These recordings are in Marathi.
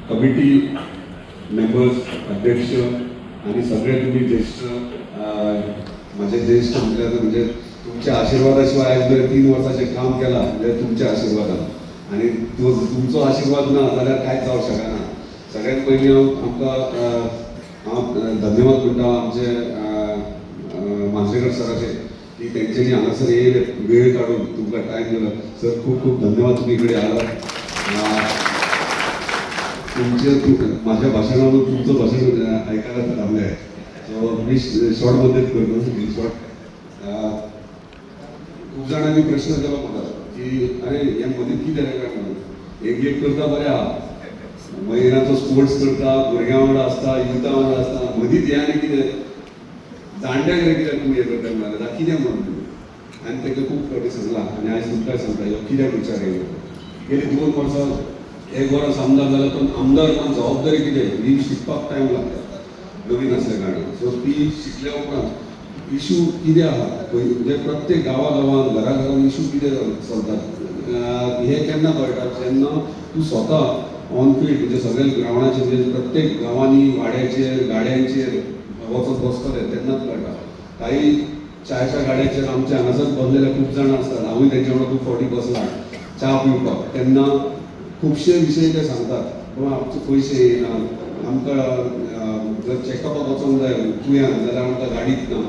कमिटी मेंबर्स, अध्यक्ष आणि सगळे तुम्ही ज्येष्ठ माझे ज्येष्ठ म्हणजे तुमच्या आशीर्वादाशिवाय आज 3 वर्षाचे काम केला म्हणजे तुमच्या आशीर्वादान आणि तुमचा आशीर्वाद ना जाल्यार कांयच जावं शकना. सगळ्यात पयलीं हांव धन्यवाद म्हणटा आमचे मांद्रेकर सराचे की तेंच्यांनी हांगासर येयले वेळ काडून तुमकां टायम दिलो. सर खूप खूप धन्यवाद तुम्ही इकडे आलात. माझ्या भाषणावरून तुमचं भाषण ऐकायला थांबले आहे. सो मी शॉर्टमध्ये करतो. शॉर्ट खूप जाणांनी प्रश्न केला म्हाका की अरे ह्या मदीं कितें रे काय म्हणून एक करता बरें आहा महिलांचो स्पोर्ट्स करता, भुरग्यां वांगडा आसता, युथा वांगडा आसता, मदींच हें आनी कितें जाणट्यांक रे कित्याक तुमी हें करता म्हणल्यार कितें म्हणून तुमी आनी ताका खूब फावटी सांगलां आनी आयज तुमकांय सांगता ह्यो कित्याक विचार येयलो. गेली 2 वर्सां 1 वर्स आमदार जालो पण आमदार जबाबदारी कितें ही शिकपाक टायम लागता नवीन असल्या कारणान. सो ती शिकल्या उपरांत इशू कितें आहा म्हणजे प्रत्येक गांवांत घरान इशू कितें चलतात हें केन्ना कळटा जेन्ना तूं स्वता ऑन फील्ड म्हणजे सगळ्या ग्रावंडाचेर म्हणजे प्रत्येक गांवांनी वाड्याचेर गाड्यांचेर वचत बसतले तेन्नाच कळटा. काही चायच्या गाड्याचेर आमच्या हांगासर बसलेले खूब जाण आसतात. हांवूय तेंच्या वांगडा खूब फावटी बसलां च्या पिवपाक. तेन्ना खुबशे विशय ते सांगतात बाबा आमचे पयशे येयना आमकां जर चॅकअपाक वचोंक जाय तुयें जाल्यार आमकां गाडीच ना,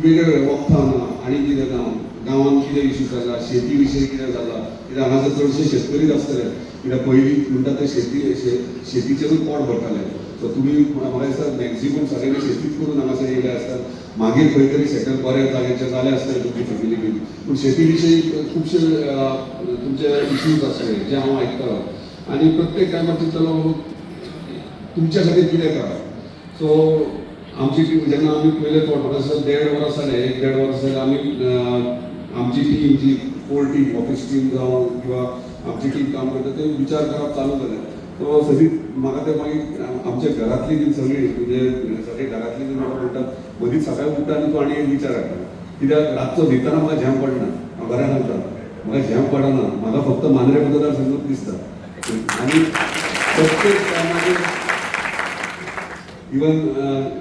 वेगळे वखदां ना आनी कितें ना, गांवांत कितें इशू जाला, शेती विशय कितें जाला कित्याक हांगासर चडशे शेतकरीच आसतले कित्याक पयलीं म्हणटा ते शेतीचेरूच पोट भरताले. सो तुमी म्हाका दिसता मॅक्झिमम सगळ्यांनी शेतीच करून हांगासर येयले आसतात. मागीर खंय तरी सेटल बऱ्या जाग्याचेर जाले आसतले तुमची फॅमिली बी पूण शेती विशयी खुबशे तुमचे इश्यूज आसले जे हांव आयकतालो आनी प्रत्येक टायमार चिंततालो तुमच्या खातीर कितें करा. सो आमची टीम जेन्ना आमी पयले फावट 1.5 वर्स जाले 1.5 वर्स जाले आमी आमची टीम जी कोर टीम ऑफिस टीम जावं किंवा आमची टीम काम करता ते विचार करप चालू जालें. सो सगळी म्हाका ते मागीर आमच्या घरांतली बी सगळी म्हणजे सगळे घरांतली बी म्हाका म्हणटात मदींच सकाळीं उठटा आनी तूं आनी एक विचार हाडटा कित्याक रातचो न्हिदतना म्हाका झेम पडना. हांव घरा सांगता म्हाका झेम पडना. म्हाका फक्त मांद्रे मतदारसंघूच दिसता आनी प्रत्येक टायमाचेर इवन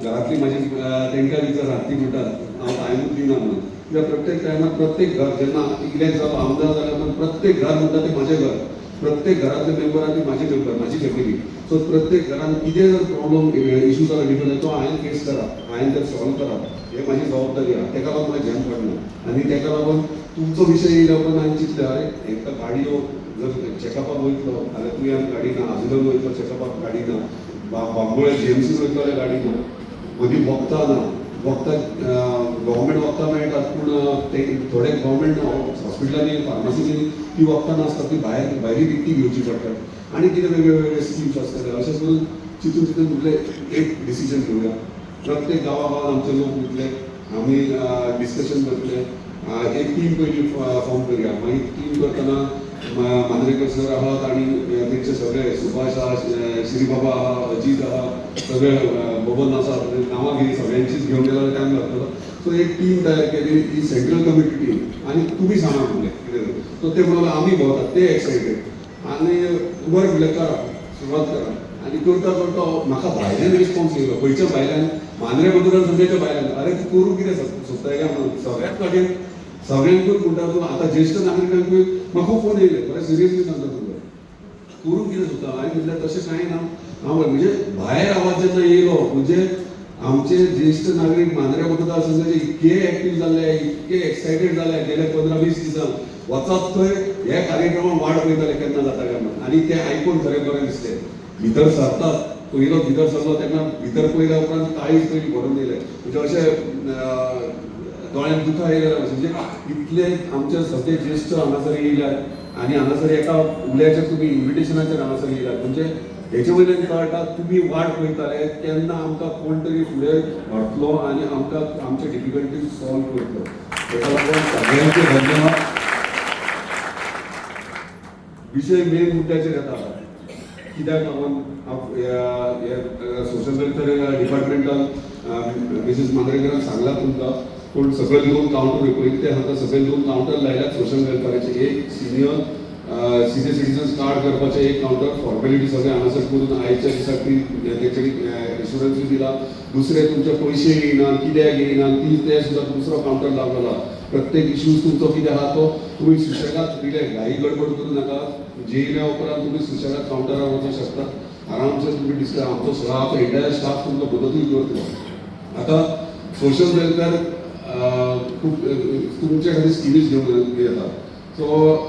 घरांतली म्हाजी तांकां विचारात ती म्हणटात हांव टायमूच दिना म्हणून कित्याक प्रत्येक टायमार प्रत्येक घर जेन्ना इलेक्ट जालो आमदार जाल्यार प्रत्येक घर म्हणटा तें म्हाजें घर. प्रत्येक घरातले मेंबर आनी म्हाजे मेंबर म्हाजी फॅमिली. सो प्रत्येक घरान कितें जर प्रॉब्लम इशू जाला डिफरंट तो हांवें फेस करप हांवें तें सॉल्व करप हें म्हाजी जबाबदारी आहा. ताका लागून म्हाका झेम पडना आनी ताका लागून तुमचो विशय येयलो उपरांत हांवें चिंतलें अरे हेका गाडयो जर चॅकअपाक वयतलो जाल्यार तुवें गाडी ना, आजुल्यान वयतलो चॅकअपाक गाडी ना, बांबोळे जीएमसीन वयतलो जाल्यार गाडी ना, मदीं वखदां ना. वखदां गव्हर्मेंट वखदां मेळटात पूण ते थोडे गव्हर्मेंट हॉस्पिटलांनी फार्मासीनी ती वखदां नासतात ती भायली विकती घेवची पडटात आनी कितें वेगळे स्किम्स आसतले. अशें करून चिंतून म्हटलें एक डिसिजन घेवया. प्रत्येक गांवांत आमचे लोक वयतले आमी डिस्कशन करतले एक टीम पयली फॉर्म करया. मागीर टीम करतना मांद्रेकर सर आहात आनी तेंचे सगळे सुभाष आहा, श्रीबाबा आहा, अजीत आहा, सगळे बबन आसा नांवां घेतली सगळ्यांचीच घेवन गेल्यार टायम लागतलो. सो एक टीम तयार केली ही सेंट्रल कमिटी टीम आनी तुमी सांगा म्हणलें कितें. सो ते म्हणून आमी भोंवतात ते एक्सायटेड आनी बरें म्हणलें करा सुरवात करा आनी करता करता म्हाका भायल्यान रिस्पॉन्स येयलो. खंयच्या भायल्यान मांद्रे मतदारसंघाच्या भायल्यान अरे तूं करूं कितें सोदता काय म्हणून सगळ्यात लागीं सगळ्यांकूच म्हणटा तूं आतां ज्येश्ठ नागरिकांकूय म्हाका खूब फोन येयले बरें सिरियसली सांगता तुमकां करूं कितें सोदता. हांवें म्हणलें तशें कांय ना. हांव म्हणजे भायर आवाज जेन्ना येयलो म्हणजे आमचे ज्येश्ठ नागरीक मांद्रे मतदारसंघाचे इतके एक्टीव जाल्ले इतके एक्सायटेड जाले गेले 15-20 दिसां वचत थंय हे कार्यक्रमाक वाट पळयताले केन्ना जाता काय म्हणून आनी ते आयकून खरें बरें दिसलें. भितर सरतात पयलो भितर सरलो तेन्ना भितर पयल्या उपरांत काळीज पयलीं भरून येयलें म्हणजे अशें दोळ्यांत दुखां येयलें म्हणजे इतले आमचे सगळे ज्येश्ठ हांगासर येयल्यात आनी हांगासर एका उल्याच्या तुमी इन्विटेशनाचेर हांगासर येयल्यात म्हणजे हेचे वयल्यान कळटा तुमी वाट पळयताले केन्ना आमकां कोण तरी फुडें व्हरतलो आनी आमकां आमचे डिफिकल्टीज सॉल्व करतलो. ताका लागून सगळ्यांचे धन्यवाद. विशय मेन मुद्द्याचेर येता कित्याक लागून सोशल वेलफेअर डिपार्टमेंटान मिसेस मांद्रेकरान सांगलां तुमकां पूण सगळे 2 कावंटर पयलीं ते हांगा सगळे 2 कावंटर लायल्यात सोशल वेलफेअराचे. एक सिनियर सिनियर सिटीजन्स कार्ड करपाचें एक कावंटर फॉर्मेलिटी सगळें हांगासर करून आयच्या दिसाक ती तेंच्यानी इन्शुरन्सूय दिला. दुसरे तुमचे पयशे येयना कित्याक येयना ते सुद्दां दुसरो कावंटर लावलेलो आहा. प्रत्येक इश्यूज तुमचो कितें आहा तो तुमी सुशेगाद रिलॅक्स घाई गडबड करूं नाका. जेयल्या उपरांत तुमी सुशेगाद कावंटरार वचूंक शकता. आरामसे तुमी डिस्कस आमचो सगळो आमचो एंटायर स्टाफ तुमकां मदतूय करतलो. आतां सोशल वेलफेअर खूब तुमचे खातीर स्किमीज घेवन येता. सो